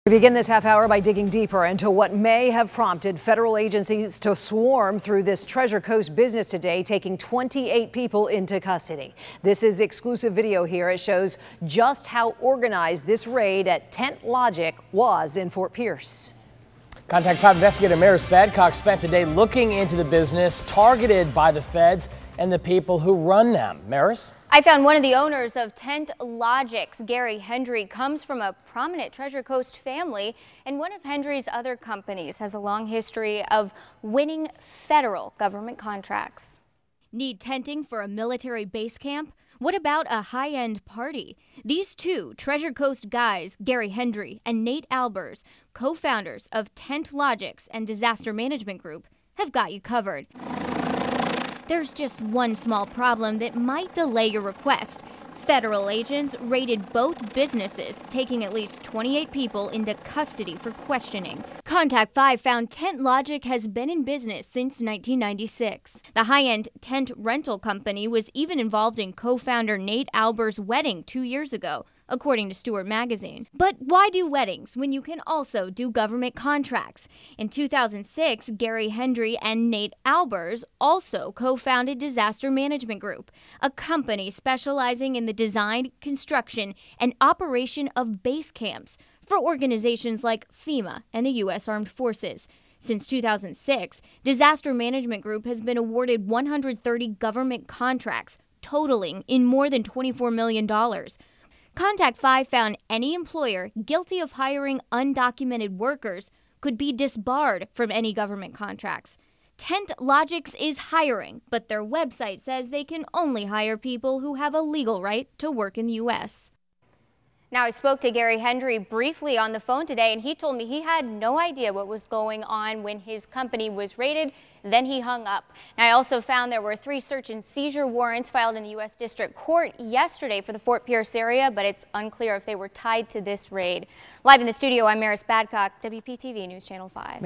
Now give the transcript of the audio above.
We begin this half hour by digging deeper into what may have prompted federal agencies to swarm through this Treasure Coast business today, taking 28 people into custody. This is exclusive video here. It shows just how organized this raid at Tentlogix was in Fort Pierce. Contact 5 investigator Maris Badcock spent the day looking into the business targeted by the feds and the people who run them. Maris? I found one of the owners of Tentlogix. Gary Hendry comes from a prominent Treasure Coast family, and one of Hendry's other companies has a long history of winning federal government contracts. Need tenting for a military base camp? What about a high-end party? These two Treasure Coast guys, Gary Hendry and Nate Albers, co-founders of Tentlogix and Disaster Management Group, have got you covered. There's just one small problem that might delay your request. Federal agents raided both businesses, taking at least 28 people into custody for questioning. Contact 5 found Tentlogix has been in business since 1996. The high-end tent rental company was even involved in co-founder Nate Albers' wedding 2 years ago, according to Stewart magazine. But why do weddings when you can also do government contracts? In 2006, Gary Hendry and Nate Albers also co-founded Disaster Management Group, a company specializing in the design, construction, and operation of base camps for organizations like FEMA and the U.S. Armed Forces. Since 2006, Disaster Management Group has been awarded 130 government contracts, totaling in more than $24 million. Contact 5 found any employer guilty of hiring undocumented workers could be disbarred from any government contracts. Tentlogix is hiring, but their website says they can only hire people who have a legal right to work in the U.S. Now, I spoke to Gary Hendry briefly on the phone today, and he told me he had no idea what was going on when his company was raided. Then he hung up. Now, I also found there were 3 search and seizure warrants filed in the U.S. District Court yesterday for the Fort Pierce area, but it's unclear if they were tied to this raid. Live in the studio, I'm Maris Badcock, WPTV News Channel 5.